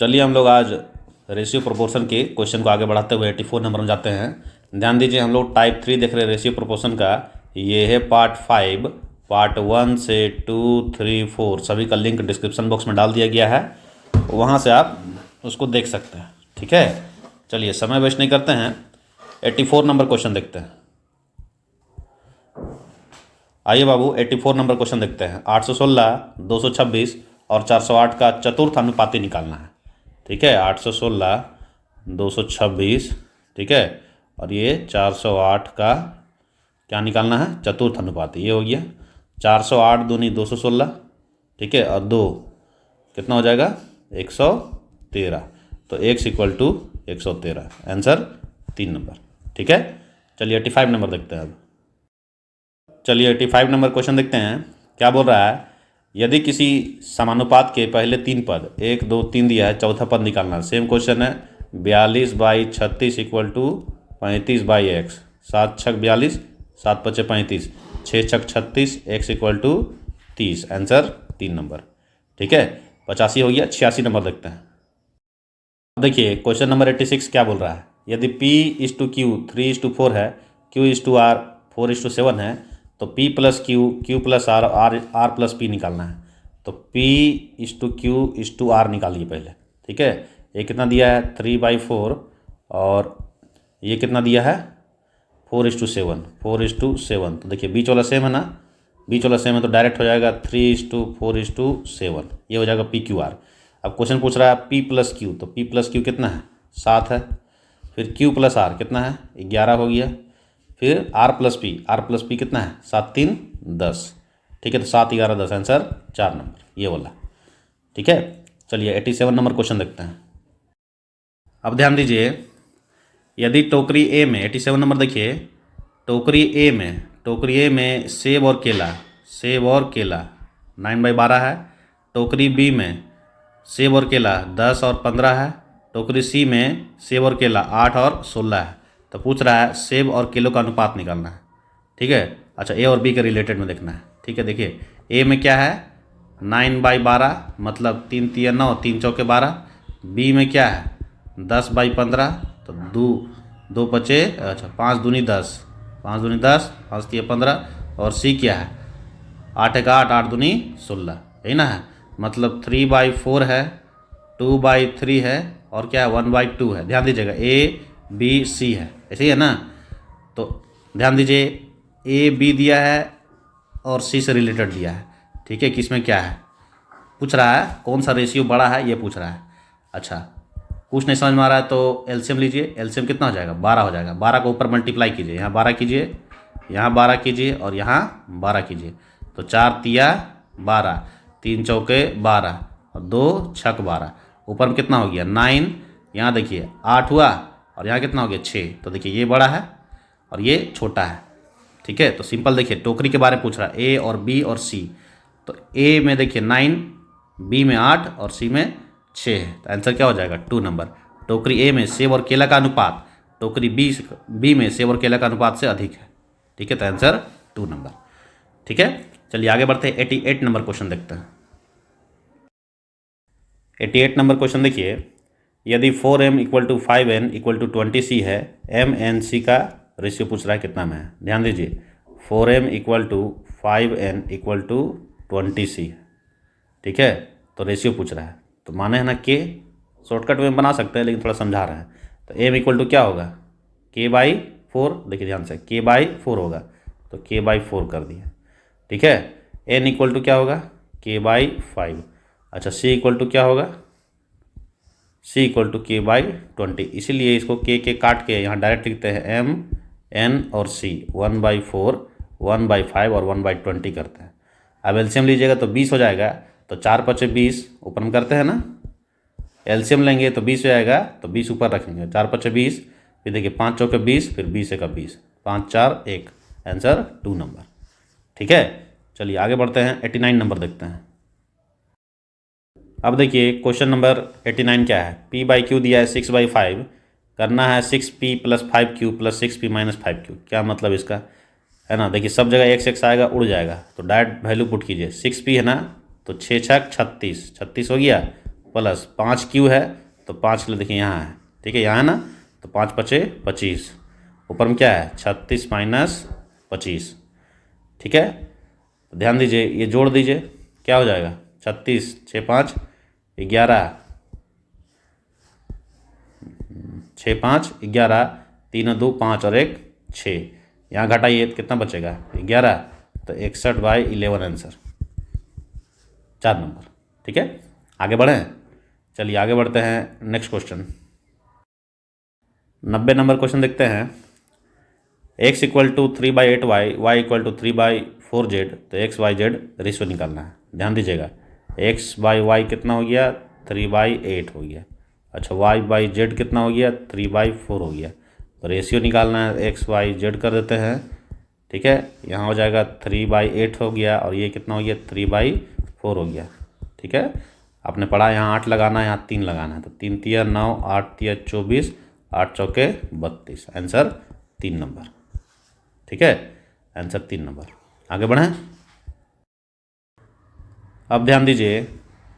चलिए हम लोग आज रेशियो प्रोपोर्शन के क्वेश्चन को आगे बढ़ाते हुए 84 नंबर में जाते हैं। ध्यान दीजिए, हम लोग टाइप 3 देख रहे हैं रेशियो प्रोपोर्शन का। ये है पार्ट 5, पार्ट 1 से 2, 3, 4 सभी का लिंक डिस्क्रिप्शन बॉक्स में डाल दिया गया है, वहाँ से आप उसको देख सकते हैं। ठीक है, चलिए समय वेस्ट नहीं करते हैं, 84 नंबर क्वेश्चन देखते हैं। आइए बाबू 84 नंबर क्वेश्चन देखते हैं। 816, 226 और 408 का चतुर्थ अनुपाती निकालना है। ठीक है, 816, 226, ठीक है, और ये 408 का क्या निकालना है, चतुर्थ अनुपाती। ये हो गया 408 दूनी 216, ठीक है, और 2 कितना हो जाएगा 113। तो x equal to 113, answer 3 number. ठीक है, चलिए 85 नंबर देखते हैं अब। चलिए 85 नंबर क्वेश्चन देखते हैं। क्या बोल रहा है, यदि किसी समानुपात के पहले 3 पद 1, 2, 3 दिया है, चौथा पद निकालना है। सेम क्वेश्चन है, 42/36 इक्वल टू 35/x। 7 छक 42, 7 पचे 35, 6 छक 36, x equal to 30, answer 3 number. ठीक है, 85 हो गया। 86 नंबर देखते हैं। देखिए क्वेश्चन नंबर 86 क्या बोल रहा है, यदि P/Q 3/4 है, Q/R 4/7 है, तो P+Q +R R+P निकालना है। तो P/Q/R निकालिए पहले। ठीक है, ये कितना दिया है 3/4 और ये कितना दिया है 4:7। तो देखिए बीच वाला सेम है ना, बीच वाला सेम है तो डायरेक्ट हो जाएगा 3:4:7, ये हो जाएगा PQR। अब क्वेश्चन पूछ रहा है P+Q, तो P+Q कितना है 7 है, फिर Q+R कितना है 11 हो गया, फिर R+P कितना है 7 3 10। ठीक है, तो 7 11 10, आंसर 4 नंबर, ये वाला। ठीक है, चलिए 87 नंबर क्वेश्चन देखते हैं। अब ध्यान दीजिए, यदि टोकरी ए में 87 नंबर देखिए, टोकरी ए में सेब और केला 9/12 है। टोकरी बी में सेब और केला 10 और 15 है। टोकरी सी में सेब और केला 8 और 16 है। तो पूछ रहा है सेब और केलों का अनुपात निकालना है। ठीक है, अच्छा ए और बी के रिलेटेड में देखना है। ठीक है, देखिए ए में क्या है 9/12, मतलब 3 तिया 9, 3 चौके 12। बी में क्या है 10/15, तो 2 पचे, अच्छा 5 दूनी 10, 5 दूनी 10, 5 तिया 15। और सी क्या है 8 एक 8, 8 दूनी 16, यही ना है, मतलब 3/4 है, 2/3 है, और क्या है 1/2 है। ध्यान दीजिएगा A B C है, ऐसे ही है ना। तो ध्यान दीजिए A B दिया है और C से रिलेटेड दिया है। ठीक है, किसमें क्या है पूछ रहा है, कौन सा रेशियो बड़ा है ये पूछ रहा है। अच्छा कुछ नहीं समझ में आ रहा है तो एलसीएम लीजिए। एलसीएम कितना हो जाएगा 12 हो जाएगा। 12 को ऊपर मल्टीप्लाई कीजिए, यहाँ 12 कीजिए, यहाँ 12 कीजिए और यहाँ 12 कीजिए। तो 4 तिया 12, 3 चौके 12 और 2 छक 12। ऊपर में कितना हो गया 9, यहाँ देखिए 8 हुआ और यहाँ कितना हो गया 6। तो देखिए ये बड़ा है और ये छोटा है। ठीक है, तो सिंपल देखिए टोकरी के बारे में पूछ रहा है, ए और बी और सी। तो ए में देखिए 9, बी में 8 और सी में 6 है। तो आंसर क्या हो जाएगा 2 नंबर। टोकरी ए में सेब और केला का अनुपात टोकरी बी में सेब और केला का अनुपात से अधिक है। ठीक है, तो आंसर 2 नंबर। ठीक है, चलिए आगे बढ़ते हैं। 88 नंबर क्वेश्चन देखते हैं। 88 नंबर क्वेश्चन देखिए, यदि 4m equal to 5n equal to 20c है, m/n/c का रेशियो पूछ रहा है कितना में है। ध्यान दीजिए 4m equal to 5n equal to 20c। ठीक है, तो रेशियो पूछ रहा है, तो माने है ना के, शॉर्टकट में बना सकते हैं लेकिन थोड़ा समझा रहा है। तो m इक्वल टू क्या होगा k/4, देखिए ध्यान से k/4 होगा, तो k/4 कर दिया। ठीक है, n इक्वल टू क्या होगा k/5। अच्छा c इक्वल टू क्या होगा, c इक्वल टू k/20। इसीलिए इसको के काट के यहाँ डायरेक्ट लिखते हैं m n और c 1/4, 1/5 और 1/20 करते हैं। अब एलसीएम लीजिएगा तो 20 हो जाएगा। तो 4 पचे 20, ऊपर में करते हैं ना, एलसीएम लेंगे तो 20 हो जाएगा, तो 20 ऊपर रखेंगे, 4 पचे 20, फिर देखिए 5 चौके 20, फिर 20 एक 20, 5 4 1, आंसर 2 नंबर। ठीक है, चलिए आगे बढ़ते हैं। 89 नंबर देखते हैं। अब देखिए क्वेश्चन नंबर 89 क्या है, P/Q दिया है 6/5, करना है 6P + 5Q + 6P - 5Q। क्या मतलब इसका है ना, देखिए सब जगह x आएगा, उड़ जाएगा, तो डायरेक्ट वैल्यू पुट कीजिए। 6P है ना, तो 6 छक 36, 36 हो गया, प्लस 5 क्यू है तो 5 किलो देखिए यहाँ है, ठीक है, यहाँ है ना, तो 5 पचे 25, ऊपर में क्या है 36 माइनस 25, ठीक है। तो ध्यान दीजिए ये जोड़ दीजिए, क्या हो जाएगा 36 6 5 11, 6 5 11, 3 2 5 और 1 6, यहाँ घटाइए तो कितना बचेगा 11, तो 61/11 आंसर, 4 नंबर, ठीक है। आगे बढ़ें, चलिए आगे बढ़ते हैं नेक्स्ट क्वेश्चन। 90 नंबर क्वेश्चन देखते हैं। x equal to 3/8y, y equal to 3/4z, तो x/y/z रेशियो निकालना है। ध्यान दीजिएगा x/y कितना हो गया 3/8 हो गया, अच्छा y/z कितना हो गया 3/4 हो गया, तो रेशियो निकालना है x/y/z कर देते हैं, ठीक है। यहाँ हो जाएगा 3/8 हो गया और ये कितना हो गया 3/4 हो गया, ठीक है। आपने पढ़ा यहाँ 8 लगाना है, यहाँ 3 लगाना है, तो 3 तिया 9, 8 तिया 24, 8 चौके 32, आंसर 3 नंबर, ठीक है, आंसर 3 नंबर। आगे बढ़ें, अब ध्यान दीजिए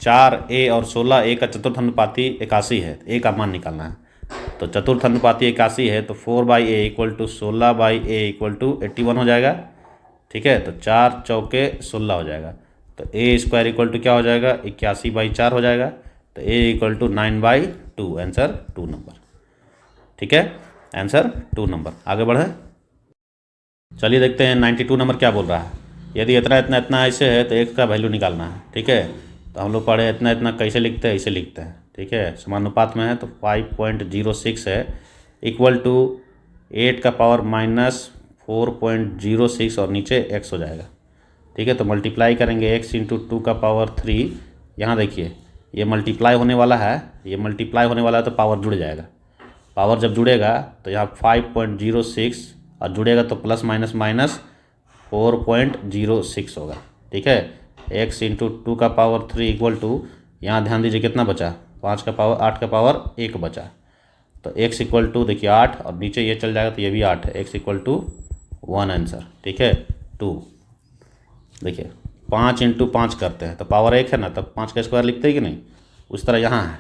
4a और 16a का चतुर्थ अनुपाती 81 है, a का मान निकालना है। तो चतुर्थ अनुपाती 81 है तो 4/a equal to 16/a equal to 81 हो जाएगा, ठीक है। तो 4 चौके 16 हो जाएगा, तो a स्क्वायर इक्वल टू क्या हो जाएगा 81/4 हो जाएगा, तो a equal to 9/2, answer 2 number, ठीक है, आंसर 2 नंबर। आगे बढ़े, चलिए देखते हैं 92 नंबर क्या बोल रहा है। यदि इतना इतना इतना ऐसे है तो x का वैल्यू निकालना है, ठीक है। तो हम लोग पढ़े इतना इतना कैसे लिखते हैं, ऐसे लिखते हैं, ठीक है, समानुपात में है तो 5.06 है इक्वल टू 8 का पावर माइनस 4.06 और नीचे x हो जाएगा, ठीक है। तो मल्टीप्लाई करेंगे x इंटू 2 का पावर 3, यहाँ देखिए ये मल्टीप्लाई होने वाला है, ये मल्टीप्लाई होने वाला है तो पावर जुड़ जाएगा, पावर जब जुड़ेगा तो यहाँ 5.06 और जुड़ेगा तो प्लस माइनस माइनस 4.06 होगा, ठीक है। x इंटू 2 का पावर 3 इक्वल टू, यहाँ ध्यान दीजिए कितना बचा 5 का पावर 8 का पावर 1 बचा, तो x इक्वल टू देखिए 8 और नीचे ये चल जाएगा तो ये भी 8 है, x इक्वल टू 1 आंसर, ठीक है। 2 देखिए 5 इंटू 5 करते हैं तो पावर 1 है ना, तब 5 का स्क्वायर लिखते हैं कि नहीं, उस तरह यहाँ है।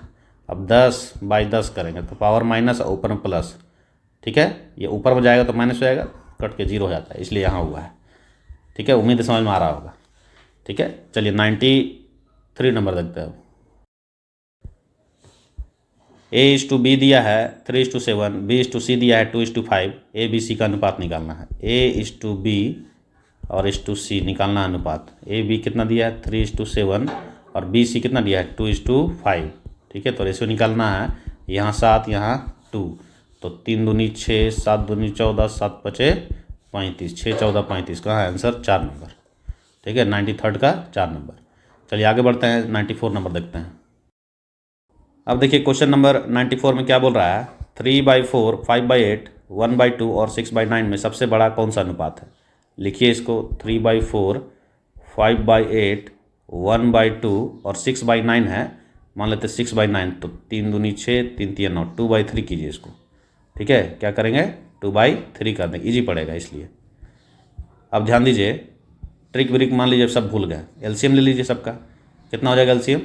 अब 10/10 करेंगे तो पावर माइनस और ऊपर में प्लस, ठीक है, ये ऊपर में जाएगा तो माइनस हो जाएगा, कट के 0 हो जाता है, इसलिए यहाँ हुआ है, ठीक है। उम्मीद समझ में आ रहा होगा, ठीक है। चलिए 93 नंबर देखते हैं। a/b दिया है 3:7, b/c दिया है 2:5, a b c का अनुपात निकालना है। a/b और c निकालना है अनुपात। a b कितना दिया है 3:7 और b c कितना दिया है 2:5, ठीक है। तो रेशियो निकालना है, यहाँ 7 यहाँ 2, तो 3 दूनी 6, 7 दूनी 14, 7 पचे 35, 6 14 35, कहाँ है आंसर 4 नंबर, ठीक है। 93 का 4 नंबर। चलिए आगे बढ़ते हैं 94 नंबर देखते हैं। अब देखिए क्वेश्चन नंबर 94 में क्या बोल रहा है, 3/4, 5/8, 1/2 और 6/9 में सबसे बड़ा कौन सा अनुपात है। लिखिए इसको 3/4, 5/8, 1/2 और 6/9 है, मान लेते 6/9, तो 3 दूनी 6, 3 तिया 9, 2/3 कीजिए इसको, ठीक है। क्या करेंगे 2/3 कर देंगे, ईजी पड़ेगा इसलिए। अब ध्यान दीजिए ट्रिक ब्रिक मान लीजिए सब भूल गए, एलसीएम ले लीजिए सबका, कितना हो जाएगा एलसीएम,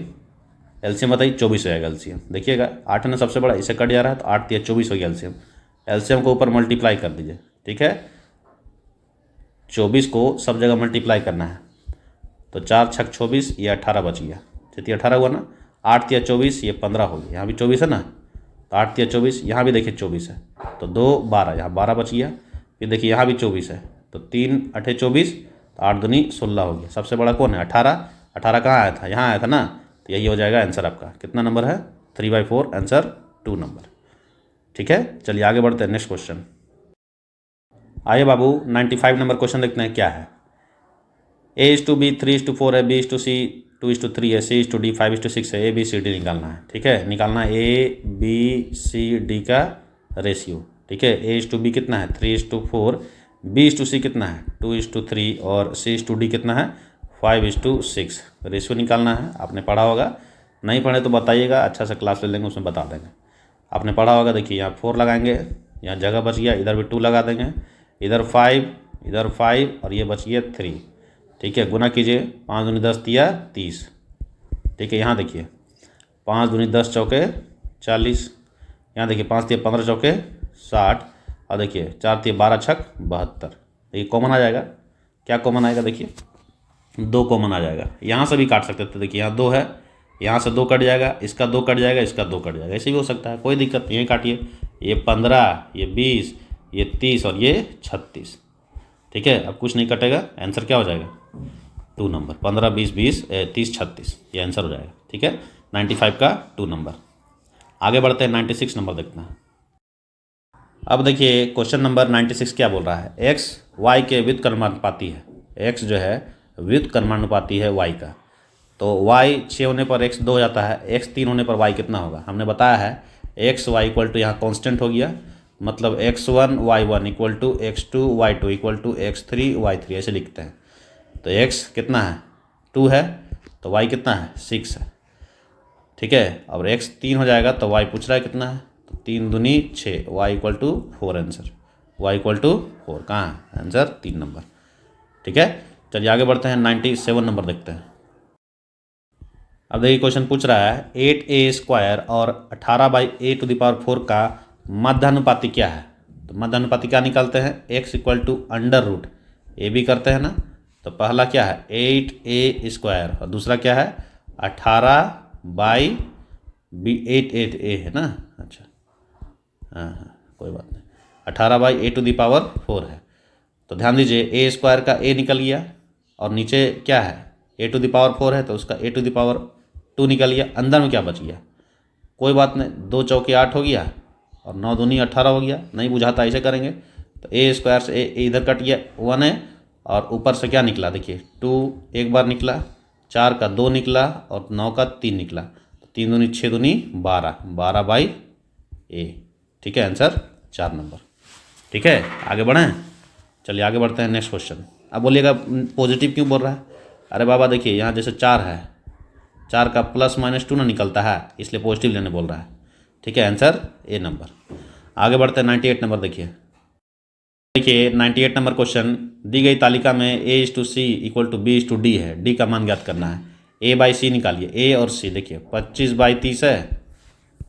एलसीएम बताइए 24 हो जाएगा एलसीएम। देखिएगा 8 है ना सबसे बड़ा, इसे कट जा रहा है तो 8 तिया 24 हो गया एलसीएम। एलसीएम को ऊपर मल्टीप्लाई कर दीजिए, ठीक है, 24 को सब जगह मल्टीप्लाई करना है, तो 4 छक 24, ये 18 बच गया, जितनी 18 हुआ ना, 8 तिया 24, ये 15 हो गया, यहाँ भी 24 है ना, तो 8 तिया 24, यहाँ भी देखिए 24 है, तो 2 12, यहाँ 12 बच गया, फिर देखिए यहाँ भी 24 है, तो 3 8 24, तो 8 दूनी 16 हो गया। सबसे बड़ा कौन है 18, 18 कहाँ आया था, यहाँ आया था ना, तो यही हो जाएगा आंसर आपका। कितना नंबर है 3/4, आंसर 2 नंबर, ठीक है। चलिए आगे बढ़ते हैं नेक्स्ट क्वेश्चन। आइए बाबू 95 नंबर क्वेश्चन देखते हैं क्या है। a/b 3:4 है, b/c 2:3 है, c/d 5:6 है, a b c d निकालना है, ठीक है। निकालना है a b c d का रेशियो, ठीक है। a/b कितना है 3:4, b/c कितना है 2:3 और c/d कितना है 5:6, रेशियो निकालना है। आपने पढ़ा होगा, नहीं पढ़े तो बताइएगा, अच्छा सा क्लास ले लेंगे, उसमें बता देंगे। आपने पढ़ा होगा, देखिए यहाँ 4 लगाएंगे, यहाँ जगह बच गया, इधर भी 2 लगा देंगे, इधर 5 और ये बच गया 3, ठीक है। गुना कीजिए 5 दूनी 10 तिया 30, ठीक है। यहाँ देखिए 5 दूनी 10 चौके 40, यहाँ देखिए 5 तिया 15 चौके 60, और देखिए 4 तिया 12 छक 72। ये कॉमन आ जाएगा, क्या कॉमन आएगा, देखिए 2 कॉमन आ जाएगा। यहाँ से भी काट सकते थे, देखिए यहाँ 2 है, यहाँ से 2 कट जाएगा, इसका 2 कट जाएगा, इसका 2 कट जाएगा, ऐसे भी हो सकता है, कोई दिक्कत नहीं है। काटिए, ये 15, ये 20, ये 30 और ये 36। ठीक है, अब कुछ नहीं कटेगा, आंसर क्या हो जाएगा 2 नंबर। 15, 20, 20, 30, 36 ये आंसर हो जाएगा। ठीक है, 95 का 2 नंबर। आगे बढ़ते हैं, 96 नंबर देखते हैं। अब देखिए क्वेश्चन नंबर 96 क्या बोल रहा है, एक्स वाई के व्युत्क्रमानुपाती है। एक्स जो है व्युत्क्रमानुपाती है वाई का, तो वाई 6 होने पर एक्स 2 हो जाता है, एक्स 3 होने पर वाई कितना होगा। हमने बताया है एक्स वाई इक्वल टू, यहाँ कॉन्स्टेंट हो गया, मतलब x1 y1 equal to x2 y2 equal to x3 y3 ऐसे लिखते हैं। तो x कितना है 2 है, तो y कितना है 6 है। ठीक है, और x 3 हो जाएगा तो y पूछ रहा है कितना है, तो 3 दूनी 6, y equal to 4 answer, y equal to 4 कहाँ है आंसर 3 नंबर। ठीक है, चलिए आगे बढ़ते हैं, 97 नंबर देखते हैं। अब देखिए क्वेश्चन पूछ रहा है 8a² और 18/a⁴ का मध्यानुपाती क्या है। तो मध्यानुपाती क्या निकालते हैं, x equal to under root a भी करते हैं ना, तो पहला क्या है 8a² और दूसरा क्या है 18/8 है ना, अच्छा हाँ कोई बात नहीं, 18/a⁴ है। तो ध्यान दीजिए a² का a निकल गया, और नीचे क्या है a⁴ है, तो उसका a⁴ निकल गया, अंदर में क्या बच गया, कोई बात नहीं, 2 चौके 8 हो गया और 9 दूनी 18 हो गया, नहीं बुझाता ऐसे करेंगे, तो a² से a इधर कट गया 1 है, और ऊपर से क्या निकला देखिए 2 एक बार निकला, 4 का 2 निकला और 9 का 3 निकला, तो 3 दूनी 6 दूनी 12, 12/a। ठीक है, आंसर 4 नंबर। ठीक है, आगे बढ़ें, चलिए आगे बढ़ते हैं नेक्स्ट क्वेश्चन। अब बोलिएगा पॉजिटिव क्यों बोल रहा है, अरे बाबा देखिए यहाँ जैसे 4 है, 4 का +-2 ना निकलता है, इसलिए पॉजिटिव लेने बोल रहा है। ठीक है, आंसर ए नंबर। आगे बढ़ते हैं 98 नंबर देखिए। 98 नंबर क्वेश्चन, दी गई तालिका में A/C इक्वल टू B/D है, D का मान ज्ञात करना है। A/C निकालिए, A और C देखिए 25/30 है,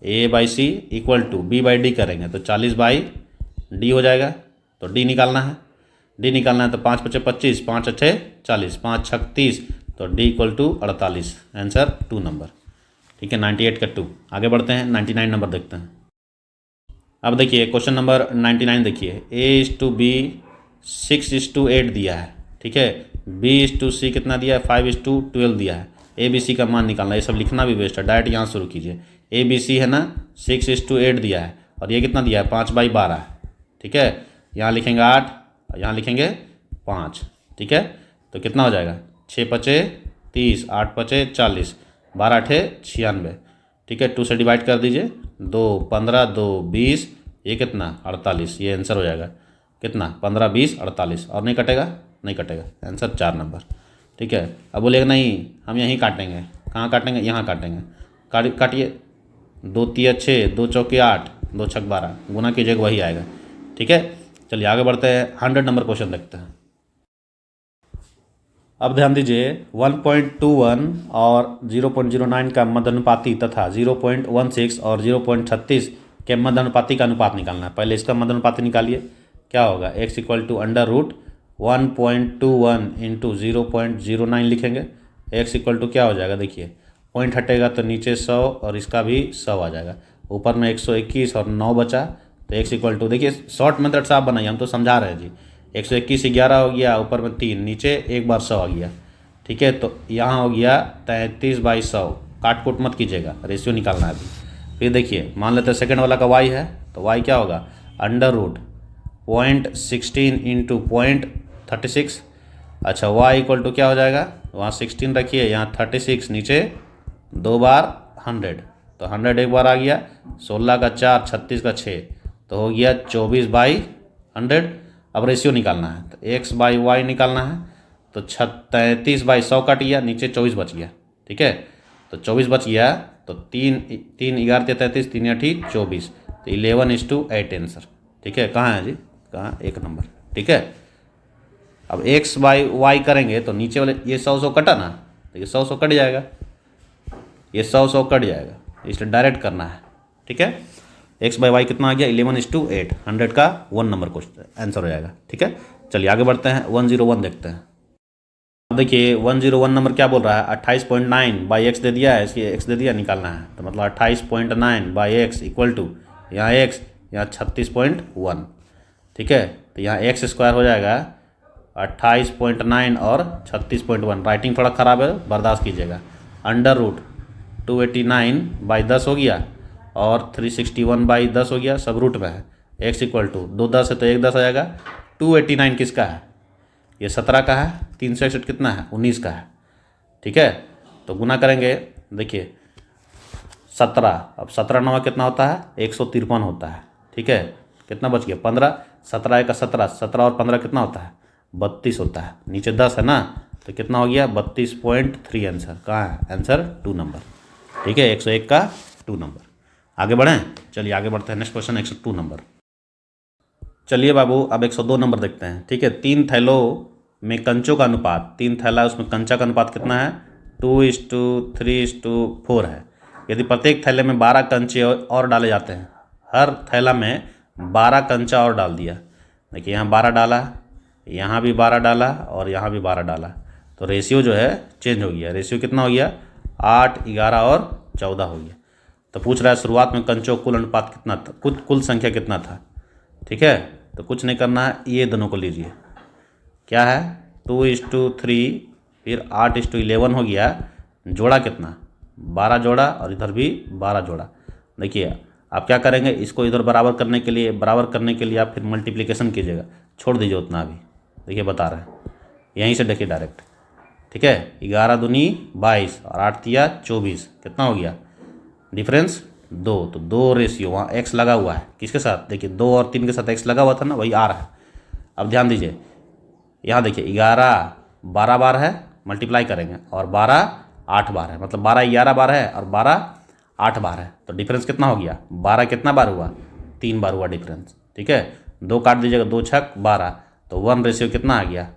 A/C इक्वल टू B/D करेंगे तो 40/D हो जाएगा, तो D निकालना है। D निकालना है तो 5 × 25, 5 × 40, 5 × 30, तो D equal to 48, answer 2 number. ठीक है, 98 का 2। आगे बढ़ते हैं 99 नंबर देखते हैं। अब देखिए क्वेश्चन नंबर 99 देखिए, A/B 6:8 दिया है। ठीक है, B/C कितना दिया है 5:12 दिया है। ABC का मान निकालना, ये सब लिखना भी बेस्ट है, डायरेक्ट यहाँ शुरू कीजिए। ABC है ना 6:8 दिया है, और ये कितना दिया है 5/12 है। ठीक है, यहाँ लिखेंगे 8 और यहाँ लिखेंगे 5। ठीक है, तो कितना हो जाएगा 6 × 5 = 30, 8 × 5 = 40, 12 × 8 = 96। ठीक है, 2 से डिवाइड कर दीजिए, 2 15, 2 20, ये कितना 48, ये आंसर हो जाएगा कितना 15, 20, 48, और नहीं कटेगा, नहीं कटेगा, आंसर 4 नंबर। ठीक है, अब बोलेगा नहीं हम यहीं काटेंगे, कहाँ काटेंगे, यहाँ काटेंगे, काटिए, 2 × 6, 2 चौके 8, 2 छक 12, गुना कीजिएगा वही आएगा। ठीक है, चलिए आगे बढ़ते हैं, 100 नंबर क्वेश्चन देखते हैं। अब ध्यान दीजिए 1.21 और 0.09 का मध्यानुपाती तथा 0.16 और 0.36 के मध्यानुपाती का अनुपात निकालना है। पहले इसका मध्यानुपाती निकालिए, क्या होगा x equal to under root 1.21 into 0.09 लिखेंगे। x इक्वल टू क्या हो जाएगा, देखिए पॉइंट हटेगा तो नीचे 100 और इसका भी 100 आ जाएगा, ऊपर में 121 और 9 बचा, तो x इक्वल टू देखिए शॉर्ट मेथड से आप बनाइए, हम तो समझा रहे हैं जी। 121 11 हो गया, ऊपर में 3, नीचे एक बार 100 आ गया। ठीक है, तो यहाँ हो गया 33/100, काट कूट मत कीजिएगा, रेशियो निकालना है अभी। फिर देखिए मान लेते हैं सेकंड वाला का y है, तो y क्या होगा अंडर रूट 0.16 इंटू 0.36। अच्छा, y इक्वल टू क्या हो जाएगा, वहाँ 16 रखिए, यहाँ 36, नीचे 2 बार 100, तो 100 एक बार आ गया, 16 का 4, 36 का 6, तो हो गया 24/100। अब रेशियो निकालना है, तो x/y निकालना है, तो 33/100 कट गया, नीचे 24 बच गया। ठीक है, तो 24 बच गया, तो 3 11 33, 3 8 24, तो 11:8 आंसर। ठीक है, कहाँ है जी, कहाँ, 1 नंबर। ठीक है, अब x/y करेंगे तो नीचे वाले ये 100 कटा ना, तो ये 100 कट जाएगा, ये 100 कट जाएगा, इसलिए डायरेक्ट करना है, ठीक है। एक्स बाई वाई कितना आ गया 11:8, 100 का 1 नंबर क्वेश्चन आंसर हो जाएगा, ठीक है। चलिए आगे बढ़ते हैं, 101 देखते हैं। अब देखिए 101 नंबर क्या बोल रहा है, 28.9 बाई एक्स दे दिया है, इसकी एक्स दे दिया, निकालना है। तो मतलब 28.9 बाई एक्स इक्वल टू यहाँ एक्स, यहाँ 36.1, ठीक है। तो यहाँ एक्स स्क्वायर हो जाएगा 28.9 और 36.1। राइटिंग थोड़ा ख़राब है, बर्दाश्त कीजिएगा। अंडर रूट 289 बाई 10 हो गया और 361 बाई 10 हो गया, सब रूट में है। एक्स इक्वल टू 2 10 है तो 1 10 आ जाएगा। 289 किसका है, ये 17 का है। 361 कितना है, 19 का है, ठीक है। तो गुना करेंगे, देखिए 17, अब 17 9 कितना होता है 153 होता है, ठीक है। कितना बच गया 15, 17 का 17, 17 और 15 कितना होता है 32 होता है। नीचे 10 है ना, तो कितना हो गया 32.3 आंसर। कहाँ है आंसर 2 नंबर, ठीक है। 101 का 2 नंबर। आगे बढ़ें, चलिए आगे बढ़ते हैं। Next question 102 number. चलिए बाबू अब 102 नंबर देखते हैं, ठीक है। 3 थैलों में कंचों का अनुपात, 3 थैला उसमें कंचा का अनुपात कितना है 2:3:4 है। यदि प्रत्येक थैले में 12 कंचे और डाले जाते हैं, हर थैला में 12 कंचा और डाल दिया। देखिए यहाँ 12 डाला, यहाँ भी 12 डाला और यहाँ भी 12 डाला, तो रेशियो जो है चेंज हो गया। रेशियो कितना हो गया 8, 11 और 14 हो गया। तो पूछ रहा है शुरुआत में कंचों कुल अनुपात कितना था, कुल संख्या कितना था, ठीक है। तो कुछ नहीं करना है, ये दोनों को लीजिए, क्या है 2:3, फिर 8:11 हो गया। जोड़ा कितना 12 जोड़ा और इधर भी 12 जोड़ा। देखिए आप क्या करेंगे, इसको इधर बराबर करने के लिए आप फिर मल्टीप्लिकेशन कीजिएगा, छोड़ दीजिए उतना अभी। देखिए बता रहे हैं, यहीं से देखिए डायरेक्ट, ठीक है। 11 दूनी 22 और 8 तिया 24, कितना हो गया डिफरेंस 2। तो 2 रेशियो, वहाँ एक्स लगा हुआ है किसके साथ, देखिए 2 और 3 के साथ एक्स लगा हुआ था ना, वही आ रहा है। अब ध्यान दीजिए, यहाँ देखिए 11 12 बार है, मल्टीप्लाई करेंगे, और 12 8 बार है, मतलब 12 11 बार है और 12 8 बार है। तो डिफरेंस कितना हो गया 12 कितना बार हुआ 3 बार हुआ डिफरेंस, ठीक है। 2 काट दीजिएगा, 2 छक 12, तो 1 रेशियो कितना आ गया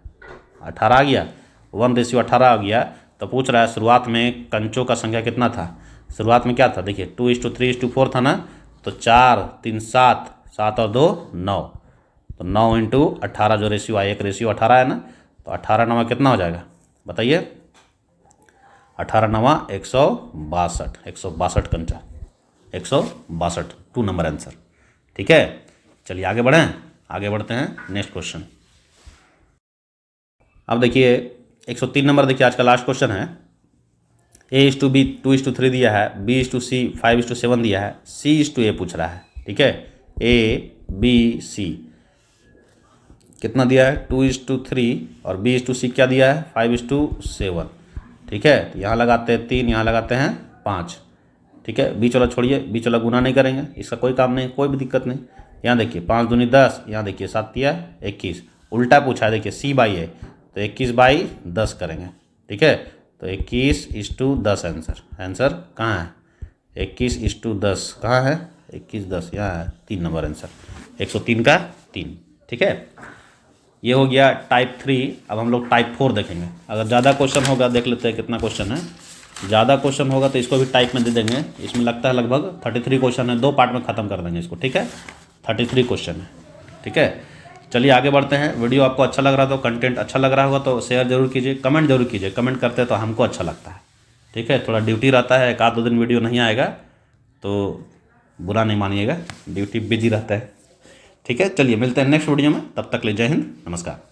18 आ गया। 1 रेशियो 18 आ गया। तो पूछ रहा है शुरुआत में कंचों का संख्या कितना था। शुरुआत में क्या था, देखिए 2:3:4 था ना, तो 4 3 7, 7 और 2 9, तो 9 इंटू 18 जो रेशियो आया, एक रेशियो 18 है ना, तो 18 9 कितना हो जाएगा बताइए। 18 9 162, 162 कंचा, 162, 2 नंबर आंसर, ठीक है। चलिए आगे बढ़ें, आगे बढ़ते हैं नेक्स्ट क्वेश्चन। अब देखिए 103 नंबर, देखिए आज का लास्ट क्वेश्चन है। A:B 2:3 दिया है, B:C 5:7 दिया है, C:A पूछ रहा है, ठीक है। A B C कितना दिया है 2:3 और B:C क्या दिया है 5:7, ठीक है। तो यहाँ लगाते हैं 3, यहाँ लगाते हैं 5, ठीक है। बीच वाला छोड़िए, बीच वाला गुना नहीं करेंगे, इसका कोई काम नहीं, कोई भी दिक्कत नहीं। यहाँ देखिए 5 दूनी 10, यहाँ देखिए 7 तिया 21, उल्टा पूछा है, देखिए C/A, तो 21/10 करेंगे, ठीक है। तो 21:10 आंसर कहाँ है 21:10 कहाँ है 21:10, यहाँ है 3 नंबर आंसर, 103 का 3, ठीक है। ये हो गया टाइप 3। अब हम लोग टाइप 4 देखेंगे। अगर ज़्यादा क्वेश्चन होगा, देख लेते हैं कितना क्वेश्चन है। ज़्यादा क्वेश्चन होगा तो इसको भी टाइप में दे देंगे। इसमें लगता है लगभग 33 क्वेश्चन है, 2 पार्ट में ख़त्म कर देंगे इसको, ठीक है। 33 क्वेश्चन है, ठीक है। चलिए आगे बढ़ते हैं। वीडियो आपको अच्छा लग रहा तो, कंटेंट अच्छा लग रहा होगा तो शेयर जरूर कीजिए, कमेंट जरूर कीजिए। कमेंट करते हैं तो हमको अच्छा लगता है, ठीक है। थोड़ा ड्यूटी रहता है, 1-2 दिन वीडियो नहीं आएगा तो बुरा नहीं मानिएगा, ड्यूटी बिजी रहता है, ठीक है। चलिए मिलते हैं नेक्स्ट वीडियो में, तब तक ले जय हिंद, नमस्कार।